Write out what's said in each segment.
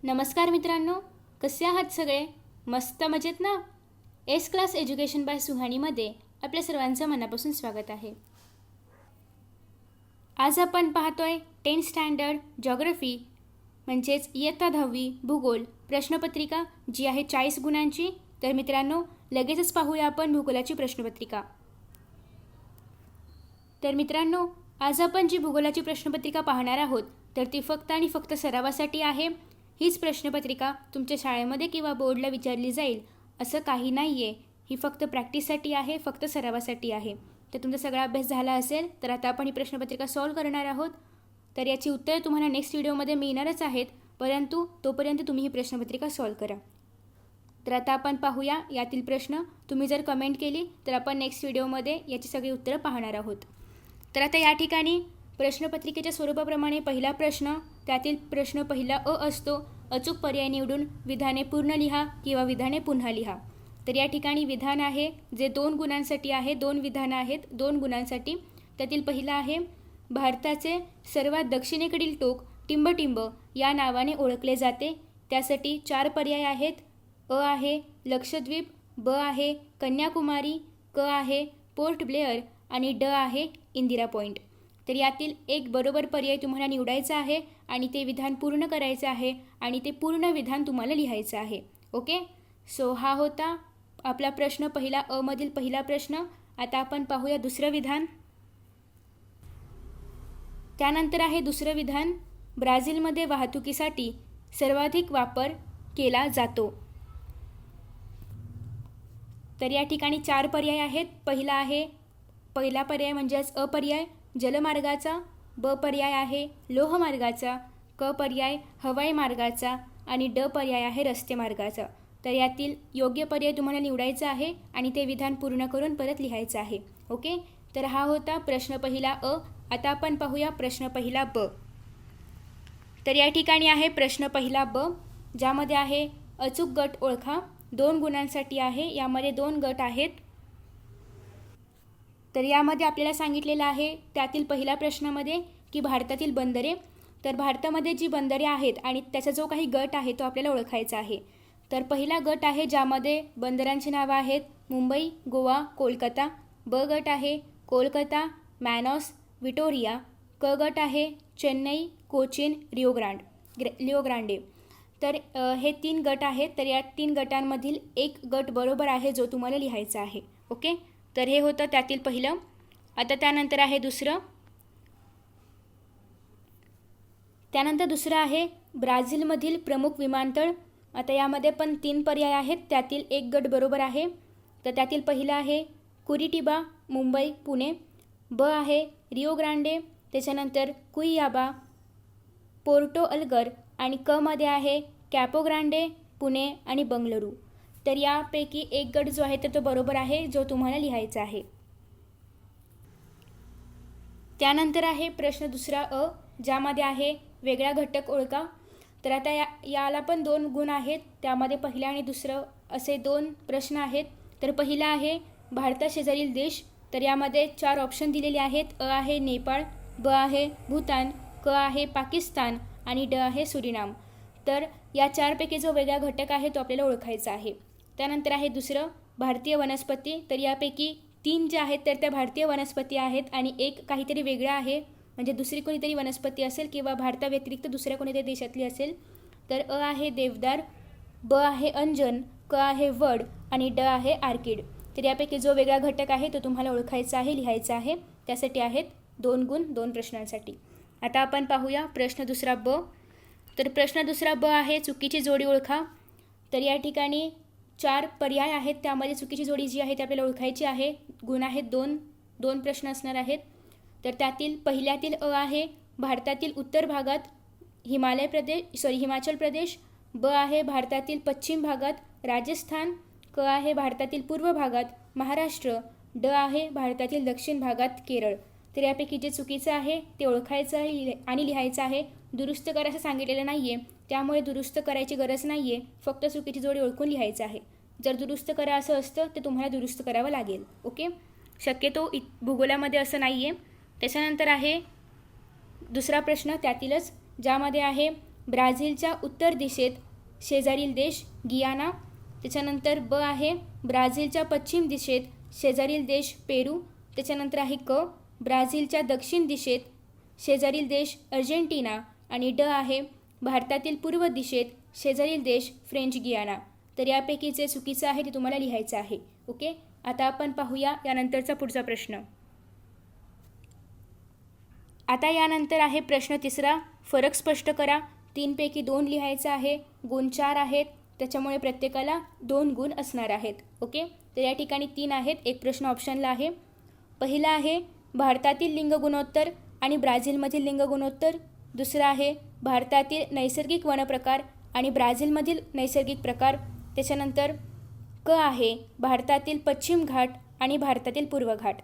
नमस्कार मित्रांनो, कसे आहात सगळे? मस्त मजेत ना? एस क्लास एज्युकेशन बाय सुहानीमध्ये आपल्या सर्वांचं मनापासून स्वागत आहे. आज आपण पाहतोय 10th स्टँडर्ड जॉग्रफी म्हणजेच इयत्ता 10वी भूगोल प्रश्नपत्रिका जी आहे 40 गुणांची. तर मित्रांनो, लगेचच पाहूया आपण भूगोलाची प्रश्नपत्रिका. तर मित्रांनो, आज आपण जी भूगोलाची प्रश्नपत्रिका पाहणार आहोत तर ती फक्त आणि फक्त सरावासाठी आहे. हीच प्रश्नपत्रिका तुमच्या शाळेमध्ये किंवा बोर्डला विचारली जाईल असं काही नाही आहे. ही फक्त प्रॅक्टिससाठी आहे, फक्त सरावासाठी आहे. तर तुमचा सगळा अभ्यास झाला असेल तर आता आपण ही प्रश्नपत्रिका सॉल्व करणार आहोत. तर याची उत्तरे तुम्हाला नेक्स्ट व्हिडिओमध्ये मिळणारच आहेत, परंतु तोपर्यंत तुम्ही ही प्रश्नपत्रिका सॉल्व करा. तर आता आपण पाहूया यातील प्रश्न. तुम्ही जर कमेंट केली तर आपण नेक्स्ट व्हिडिओमध्ये याची सगळी उत्तरं पाहणार आहोत. तर आता या ठिकाणी प्रश्नपत्रिकेच्या स्वरूपाप्रमाणे पहिला प्रश्न, त्यातील प्रश्न पहिला अ असतो. अचूक पर्याय निवडून विधाने पूर्ण लिहा किंवा विधाने पुन्हा लिहा. तर या ठिकाणी विधान आहे जे 2 गुणांसाठी आहे. 2 विधानं आहेत 2 गुणांसाठी. त्यातील पहिला आहे, भारताचे सर्वात दक्षिणेकडील टोक टिंबटिंब या नावाने ओळखले जाते. त्यासाठी 4 पर्याय आहेत. अ आहे लक्षद्वीप, ब आहे कन्याकुमारी, क आहे पोर्ट ब्लेअर आणि ड आहे इंदिरा पॉईंट. तर यातील एक बरोबर पर्याय तुम्हाला निवडायचा आहे आणि ते विधान पूर्ण करायचं आहे आणि ते पूर्ण विधान तुम्हाला लिहायचं आहे. ओके, सो हा होता आपला प्रश्न पहिला, अ मधील पहिला प्रश्न. आता आपण पाहूया दुसरं विधान. त्यानंतर आहे दुसरं विधान, ब्राझीलमध्ये वाहतुकीसाठी सर्वाधिक वापर केला जातो. तर या ठिकाणी 4 पर्याय आहेत. पहिला पर्याय म्हणजेच अ पर्याय जलमार्गाचा, ब पर्याय आहे लोहमार्गाचा, क पर्याय हवाई मार्गाचा आणि ड पर्याय आहे रस्ते मार्गाचा. तर यातील योग्य पर्याय तुम्हाला निवडायचा आहे आणि ते विधान पूर्ण करून परत लिहायचं आहे. ओके, तर हा होता प्रश्न पहिला अ. आता आपण पाहूया प्रश्न पहिला ब. तर या ठिकाणी आहे प्रश्न पहिला ब, ज्यामध्ये आहे अचूक गट ओळखा. 2 गुणांसाठी आहे. यामध्ये 2 गट आहेत. तर यामध्ये आपल्याला सांगितलेलं आहे त्यातील पहिल्या प्रश्नामध्ये की भारतातील बंदरे. तर भारतामध्ये जी बंदरे आहेत आणि त्याचा जो काही गट आहे तो आपल्याला ओळखायचा आहे. तर पहिला गट आहे ज्यामध्ये बंदरांची नावं आहेत मुंबई, गोवा, कोलकाता. ब गट आहे कोलकाता, मॅनॉस, विटोरिया. क गट आहे चेन्नई, कोचीन, रिओ ग्रांडे. तर हे 3 गट आहेत. तर या 3 गटांमधील एक गट बरोबर आहे जो तुम्हाला लिहायचा आहे. ओके, तर हे होतं त्यातील पहिलं. आता त्यानंतर आहे दुसरं. त्यानंतर दुसरं आहे ब्राझीलमधील प्रमुख विमानतळ. आता यामध्ये पण 3 पर्याय आहेत. त्यातील एक गट बरोबर आहे. तर त्यातील पहिला आहे कुरिटिबा, मुंबई, पुणे. ब आहे रिओ ग्रांडे, त्याच्यानंतर कुइयाबा, पोर्टो अल्गर आणि क मध्ये आहे कॅपो ग्रांडे, पुणे आणि बंगळुरू. तर यापैकी एक गट जो आहे तर तो बरोबर आहे जो तुम्हाला लिहायचा आहे. त्यानंतर आहे प्रश्न दुसरा अ, ज्यामध्ये आहे वेगळा घटक ओळखा. तर आता याला पण 2 गुण आहेत. त्यामध्ये पहिला आणि दुसरं असे 2 प्रश्न आहेत. तर पहिला आहे भारताशेजारील देश. तर यामध्ये 4 ऑप्शन दिलेले आहेत. अ आहे नेपाळ, ब आहे भूतान, क आहे पाकिस्तान आणि ड आहे सुरिनाम. तर या 4 पैकी जो वेगळा घटक आहे तो आपल्याला ओळखायचा आहे. त्यानंतर आहे दुसरं भारतीय वनस्पती. तर यापैकी 3 ज्या आहेत तर त्या भारतीय वनस्पती आहेत आणि एक काहीतरी वेगळं आहे, म्हणजे दुसरी कोणीतरी वनस्पती असेल किंवा भारताव्यतिरिक्त दुसऱ्या कोणीतरी देशातली असेल. तर अ आहे देवदार, ब आहे अंजन, क आहे वड आणि ड आहे आर्किड. तर यापैकी जो वेगळा घटक आहे तो तुम्हाला ओळखायचा आहे, लिहायचा आहे. त्यासाठी आहेत 2 गुण 2 प्रश्नांसाठी. आता आपण पाहूया प्रश्न दुसरा ब. तर प्रश्न दुसरा ब आहे चुकीची जोडी ओळखा. तर या ठिकाणी 4 पर्याय आहेत. त्यामध्ये चुकीची जोडी जी आहे ती आपल्याला ओळखायची आहे. गुण आहेत 2 प्रश्न असणार आहेत. तर त्यातील पहिल्यातील अ आहे भारतातील उत्तर भागात हिमाचल प्रदेश. ब आहे भारतातील पश्चिम भागात राजस्थान. क आहे भारतातील पूर्व भागात महाराष्ट्र. ड आहे भारतातील दक्षिण भागात केरळ. तर यापैकी जे चुकीचं आहे ते ओळखायचं आहे आणि लिहायचं आहे. दुरुस्त करायचं सांगितलेलं नाही आहे, त्यामुळे दुरुस्त करायची गरज नाही आहे. फक्त चुकीची जोडी ओळखून लिहायचं आहे. जर दुरुस्त करा असं असतं तर तुम्हाला दुरुस्त करावं लागेल. ओके, शक्यतो भूगोलामध्ये असं नाही आहे. त्याच्यानंतर आहे दुसरा प्रश्न त्यातीलच, ज्यामध्ये आहे ब्राझीलच्या उत्तर दिशेत शेजारील देश गियाना. त्याच्यानंतर ब आहे ब्राझीलच्या पश्चिम दिशेत शेजारील देश पेरू. त्याच्यानंतर आहे क ब्राझीलच्या दक्षिण दिशेत शेजारील देश अर्जेंटिना. आणि ड आहे भारतातील पूर्व दिशेत शेजारील देश फ्रेंच गियाना. तर यापैकी जे चुकीचं आहे ते तुम्हाला लिहायचं आहे. ओके, आता आपण पाहूया यानंतरचा पुढचा प्रश्न. आता यानंतर आहे प्रश्न तिसरा. फरक स्पष्ट करा. 3 पैकी 2 लिहायचं आहे. गुण 4 आहेत, त्याच्यामुळे प्रत्येकाला 2 गुण असणार आहेत. ओके, तर या ठिकाणी 3 आहेत. एक प्रश्न ऑप्शनला आहे. पहिला आहे भारतातील लिंग गुणोत्तर आणि ब्राझीलमधील लिंग गुणोत्तर. दुसरा आहे भारतातील नैसर्गिक वनप्रकार आणि ब्राझीलमधील नैसर्गिक प्रकार. त्याच्यानंतर क आहे भारतातील पश्चिम घाट आणि भारतातील पूर्व घाट.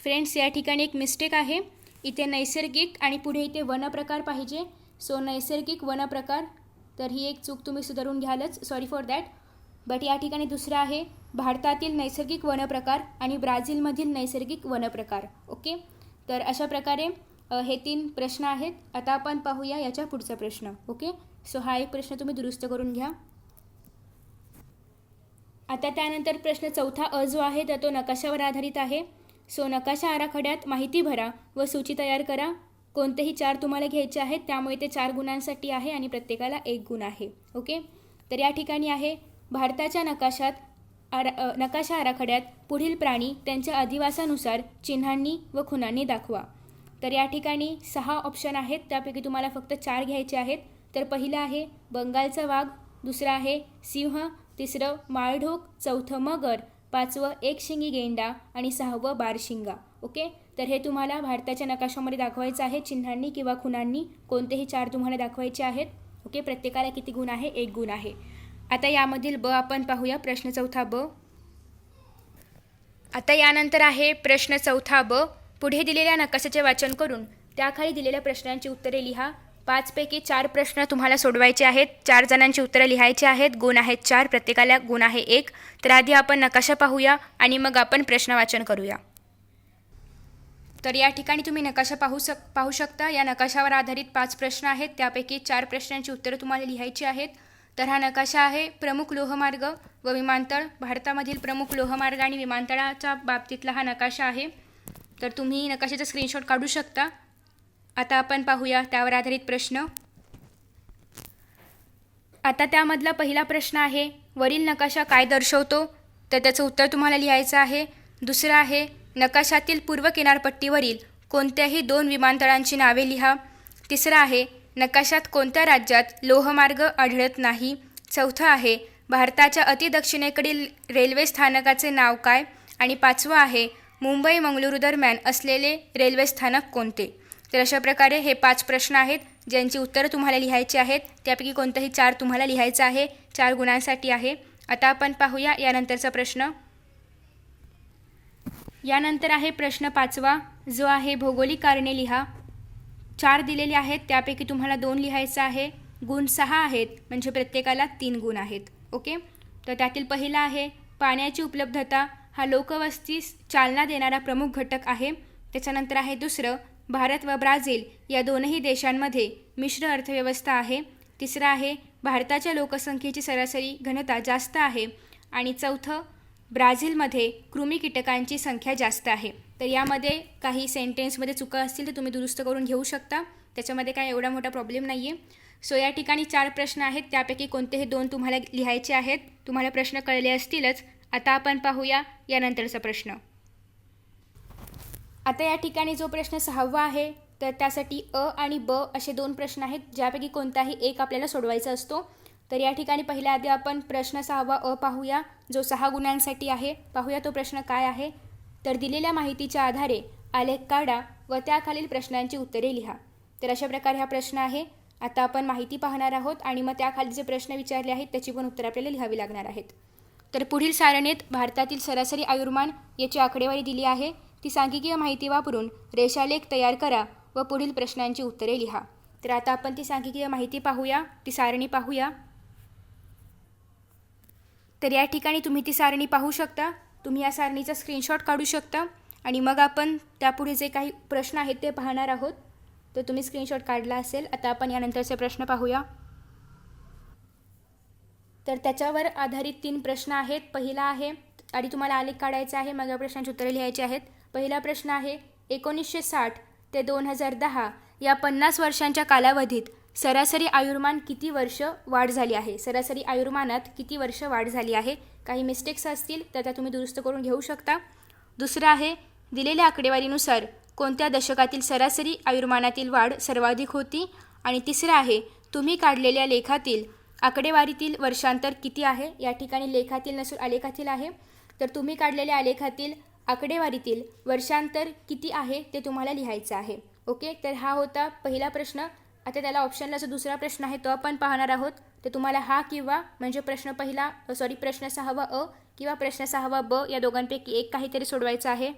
फ्रेंड्स, या ठिकाणी एक मिस्टेक आहे. इथे नैसर्गिक आणि पुढे इथे वनप्रकार पाहिजे. सो नैसर्गिक वनप्रकार, तर ही एक चूक तुम्ही सुधारून घ्यालच. Sorry for that. बट या ठिकाणी दुसरं आहे भारतातील नैसर्गिक वनप्रकार आणि ब्राझीलमधील नैसर्गिक वनप्रकार. ओके, तर अशा प्रकारे हे 3 प्रश्न आहेत. आता आपण पाहूया याच्या पुढचा प्रश्न. ओके, सो हा एक प्रश्न तुम्ही दुरुस्त करून घ्या. आता त्यानंतर प्रश्न चौथा अ जो आहे तर तो नकाशावर आधारित आहे. सो नकाशा आराखड्यात माहिती भरा व सूची तयार करा. कोणतेही 4 तुम्हाला घ्यायचे आहेत, त्यामुळे ते 4 गुणांसाठी आहे आणि प्रत्येकाला 1 गुण आहे. ओके, तर या ठिकाणी आहे भारताच्या नकाशा आराखड्यात पुढील प्राणी त्यांच्या अधिवासानुसार चिन्हांनी व खुणांनी दाखवा. तर या ठिकाणी 6 ऑप्शन आहेत, त्यापैकी तुम्हाला फक्त 4 घ्यायचे आहेत. तर पहिलं आहे बंगालचा वाघ, दुसरं आहे सिंह, तिसरं माळढोक, चौथं मगर, 5वं एकशिंगी गेंडा आणि 6वं बारशिंगा. ओके, तर हे तुम्हाला भारताच्या नकाशामध्ये दाखवायचं आहे चिन्हांनी किंवा खुणांनी. कोणतेही 4 तुम्हाला दाखवायचे आहेत. ओके, प्रत्येकाला किती गुण आहे? 1 गुण आहे. आता यामधील ब आपण पाहूया. प्रश्न चौथा ब. आता यानंतर आहे प्रश्न चौथा ब. पुढे दिलेल्या नकाशाचे वाचन करून त्याखाली दिलेल्या प्रश्नांची उत्तरे लिहा. 5 पैकी 4 प्रश्न तुम्हाला सोडवायचे आहेत. 4 जणांची उत्तरं लिहायची आहेत. गुण आहेत 4, प्रत्येकाला गुण आहे 1. तर आधी आपण नकाशा पाहूया आणि मग आपण प्रश्न वाचन करूया. तर या ठिकाणी तुम्ही नकाशा पाहू शकता. या नकाशावर आधारित 5 प्रश्न आहेत, त्यापैकी 4 प्रश्नांची उत्तरं तुम्हाला लिहायची आहेत. तर हा नकाशा आहे प्रमुख लोहमार्ग व विमानतळ. भारतामधील प्रमुख लोहमार्ग आणि विमानतळाच्या बाबतीतला हा नकाशा आहे. तर तुम्ही नकाशाचा स्क्रीनशॉट काढू शकता. आता आपण पाहूया त्यावर आधारित प्रश्न. आता त्यामधला पहिला प्रश्न आहे वरील नकाशा काय दर्शवतो? तर त्याचं उत्तर तुम्हाला लिहायचं आहे. दुसरं आहे नकाशातील पूर्व किनारपट्टीवरील कोणत्याही 2 विमानतळांची नावे लिहा. तिसरं आहे नकाशात कोणत्या राज्यात लोहमार्ग आढळत नाही. चौथं आहे भारताच्या अतिदक्षिणेकडील रेल्वे स्थानकाचे नाव काय. आणि 5वं आहे मुंबई मंगळुरू दरम्यान असलेले रेल्वे स्थानक कोणते. तर अशा प्रकारे हे 5 प्रश्न आहेत ज्यांची उत्तरं तुम्हाला लिहायची आहेत. त्यापैकी कोणतेही 4 तुम्हाला लिहायचं आहे. 4 गुणांसाठी आहे. आता आपण पाहूया यानंतरचा प्रश्न. यानंतर आहे प्रश्न 5वा जो आहे भौगोलिक कारणे लिहा. 4 दिलेले आहेत, त्यापैकी तुम्हाला 2 लिहायचं आहे. गुण 6 आहेत, म्हणजे प्रत्येकाला 3 गुण आहेत. ओके, तर त्यातील पहिला आहे पाण्याची उपलब्धता हा लोकवस्तीस चालना देणारा प्रमुख घटक आहे. त्याच्यानंतर आहे दुसरं भारत व ब्राझील या दोनही देशांमध्ये मिश्र अर्थव्यवस्था आहे. तिसरं आहे भारताच्या लोकसंख्येची सरासरी घनता जास्त आहे. आणि चौथं ब्राझीलमध्ये कृमी कीटकांची संख्या जास्त आहे. तर यामध्ये काही सेंटेन्समध्ये चुका असतील तर तुम्ही दुरुस्त करून घेऊ शकता. त्याच्यामध्ये काय एवढा मोठा प्रॉब्लेम नाही आहे. सो या ठिकाणी 4 प्रश्न आहेत, त्यापैकी कोणतेही 2 तुम्हाला लिहायचे आहेत. तुम्हाला प्रश्न कळले असतीलच. आता आपण पाहूया यानंतरचा प्रश्न. आता या ठिकाणी जो प्रश्न 6वा आहे तर त्यासाठी अ आणि ब असे 2 प्रश्न आहेत, ज्यापैकी कोणताही एक आपल्याला सोडवायचा असतो. तर या ठिकाणी पहिल्या आधी आपण प्रश्न 6वा अ पाहूया, जो 6 गुणांसाठी आहे. पाहूया तो प्रश्न काय आहे. तर दिलेल्या माहितीच्या आधारे आलेख काढा व त्याखालील प्रश्नांची उत्तरे लिहा. तर अशा प्रकारे हा प्रश्न आहे. आता आपण माहिती पाहणार आहोत आणि मग त्याखाली जे प्रश्न विचारले आहेत त्याची पण उत्तरे आपल्याला लिहावी लागणार आहेत. तर पुढील सारणीत भारतातील सरासरी आयुर्मान याची आकडेवारी दिली आहे. ती सांख्यिकीय माहिती वापरून रेषालेख तयार करा व पुढील प्रश्नांची उत्तरे लिहा. तर आता आपण ती सांख्यिकीय माहिती पाहूया, ती सारणी पाहूया. तर या ठिकाणी तुम्ही ती सारणी पाहू शकता. तुम्ही या सारणीचा स्क्रीनशॉट काढू शकता आणि मग आपण त्यापुढे जे काही प्रश्न आहेत ते पाहणार आहोत. तर तुम्ही स्क्रीनशॉट काढला असेल. आता आपण यानंतरचे प्रश्न पाहूया. तर त्याच्यावर आधारित 3 प्रश्न आहेत. पहिला आहे, आधी तुम्हाला आलेख काढायचा आहे, मग या प्रश्नांची उत्तरे लिहायची आहेत. पहिला प्रश्न आहे, 1960 ते 2010 या 50 वर्षांच्या कालावधीत सरासरी आयुर्मान किती वर्ष वाढ झाली आहे? सरासरी आयुर्मानात किती वर्ष वाढ झाली आहे? काही मिस्टेक्स असतील तर त्या तुम्ही दुरुस्त करून घेऊ शकता. दुसरं आहे, दिलेल्या आकडेवारीनुसार कोणत्या दशकातील सरासरी आयुर्मानातील वाढ सर्वाधिक होती? आणि तिसरं आहे, तुम्ही काढलेल्या लेखातील आकडेवारीतील वर्षांतर किती आहे? या ठिकाणी लेखातील नसून आलेखातील आहे. तर तुम्ही काढलेल्या आलेखातील आकडेवारीतील वर्षांतर किती आहे ते तुम्हाला लिहायचं आहे. ओके, तर हा होता पहिला प्रश्न. आता त्याला ऑप्शनला जो दुसरा प्रश्न आहे तो आपण पाहणार आहोत. तर तुम्हाला हा किंवा म्हणजे प्रश्न 6वा अ किंवा प्रश्न 6वा ब या दोघांपैकी एक काहीतरी सोडवायचं आहे.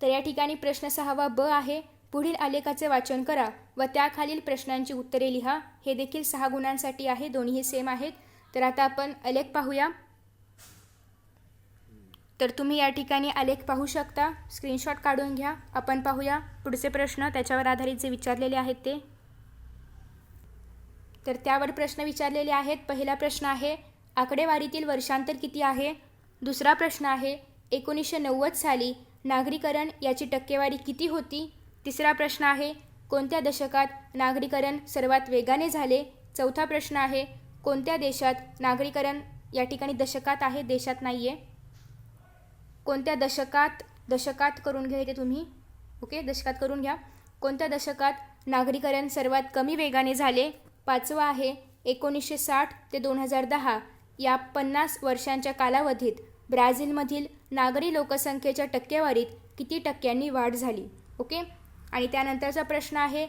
तर या ठिकाणी प्रश्न 6वा ब आहे, पुढील आलेखाचे वाचन करा व त्याखालील प्रश्नांची उत्तरे लिहा. हे देखील 6 गुणांसाठी आहे, दोन्ही सेम आहेत. तर आता आपण आलेख पाहूया. तर तुम्ही या ठिकाणी आलेख पाहू शकता, स्क्रीनशॉट काढून घ्या. आपण पाहूया पुढचे प्रश्न त्याच्यावर आधारित जे विचारलेले आहेत ते. तर त्यावर प्रश्न विचारलेले आहेत. पहिला प्रश्न आहे, आकडेवारीतील वर्षांतर किती आहे? दुसरा प्रश्न आहे, 1990 साली नागरीकरण याची टक्केवारी किती होती? तिसरा प्रश्न आहे, कोणत्या दशकात नागरीकरण सर्वात वेगाने झाले? चौथा प्रश्न आहे, कोणत्या देशात नागरीकरण, या ठिकाणी दशकात आहे, देशात नाही आहे, कोणत्या दशकात करून घ्या इथे तुम्ही. ओके, दशकात करून घ्या. कोणत्या दशकात नागरीकरण सर्वात कमी वेगाने झाले? पाचवा आहे, 1960 ते 2010 या 50 वर्षांच्या कालावधीत ब्राझीलमधील नागरी लोकसंख्येच्या टक्केवारीत किती टक्क्यांनी वाढ झाली? ओके, आणि त्यानंतरचा प्रश्न आहे,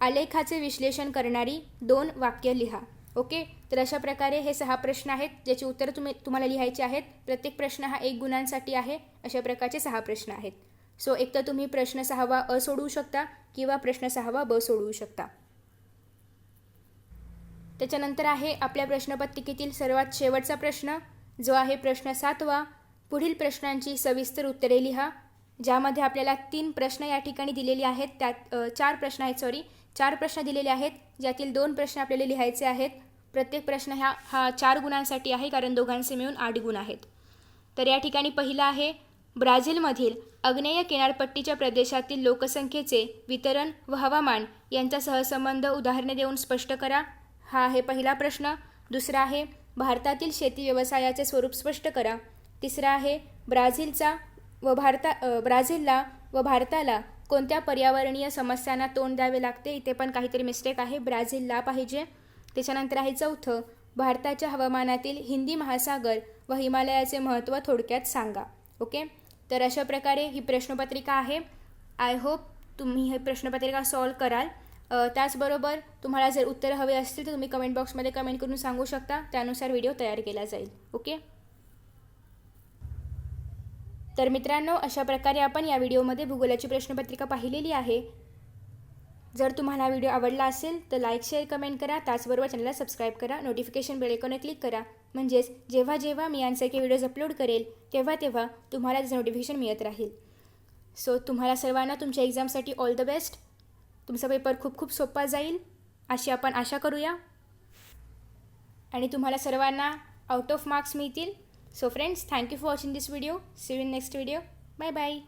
आलेखाचे विश्लेषण करणारी 2 वाक्य लिहा. ओके, तर अशा प्रकारे हे 6 प्रश्न आहेत ज्याची उत्तरं तुम्हाला लिहायची आहेत. प्रत्येक प्रश्न हा 1 गुणांसाठी आहे. अशा प्रकारचे 6 प्रश्न आहेत. सो एक तर तुम्ही प्रश्न 6वा अ सोडवू शकता किंवा प्रश्न 6वा ब सोडवू शकता. त्याच्यानंतर आहे आपल्या प्रश्नपत्रिकेतील सर्वात शेवटचा प्रश्न जो आहे प्रश्न 7वा. पुढील प्रश्नांची सविस्तर उत्तरे लिहा. ज्यामध्ये आपल्याला 3 प्रश्न या ठिकाणी दिलेले आहेत. त्यात 4 प्रश्न दिलेले आहेत, ज्यातील 2 प्रश्न आपल्याला लिहायचे आहेत. प्रत्येक प्रश्न हा 4 गुणांसाठी आहे, कारण दोघांचे मिळून 8 गुण आहेत. तर या ठिकाणी पहिला आहे, ब्राझीलमधील आग्नेय किनारपट्टीच्या प्रदेशातील लोकसंख्येचे वितरण व हवामान यांचा सहसंबंध उदाहरणे देऊन स्पष्ट करा. हा आहे पहिला प्रश्न. दुसरा आहे, भारतातील शेती व्यवसायाचे स्वरूप स्पष्ट करा. तिसरा आहे, ब्राझीलला व भारताला कोणत्या पर्यावरणीय समस्यांना तोंड द्यावे लागते? इथे पण काहीतरी मिस्टेक आहे, ब्राझीलला पाहिजे. त्याच्यानंतर आहे चौथं, भारताच्या हवामानातील हिंदी महासागर व हिमालयाचे महत्त्व थोडक्यात सांगा. ओके, तर अशा प्रकारे ही प्रश्नपत्रिका आहे. आय होप तुम्ही ही प्रश्नपत्रिका सॉल्व कराल. त्याचबरोबर तुम्हाला जर उत्तरं हवे असतील तर तुम्ही कमेंट बॉक्समध्ये कमेंट करून सांगू शकता, त्यानुसार व्हिडिओ तयार केला जाईल. ओके, तर मित्रांनो, अशा प्रकारे आपण या व्हिडिओमध्ये भूगोलाची प्रश्नपत्रिका पाहिलेली आहे. जर तुम्हाला हा व्हिडिओ आवडला असेल तर लाईक, शेअर, कमेंट करा. त्याचबरोबर चॅनलला सबस्क्राईब करा. नोटिफिकेशन बेल आयकॉनवर क्लिक करा. म्हणजेच जेव्हा मी यांसारखे व्हिडिओज अपलोड करेल तेव्हा तुम्हाला त्याचं नोटिफिकेशन मिळत राहील. सो तुम्हाला सर्वांना तुमच्या एक्झामसाठी ऑल द बेस्ट. तुमचा पेपर खूप सोपा जाईल अशी आपण आशा करूया आणि तुम्हाला सर्वांना आउट ऑफ मार्क्स मिळतील. So friends, thank you for watching this video. See you in next video. Bye bye.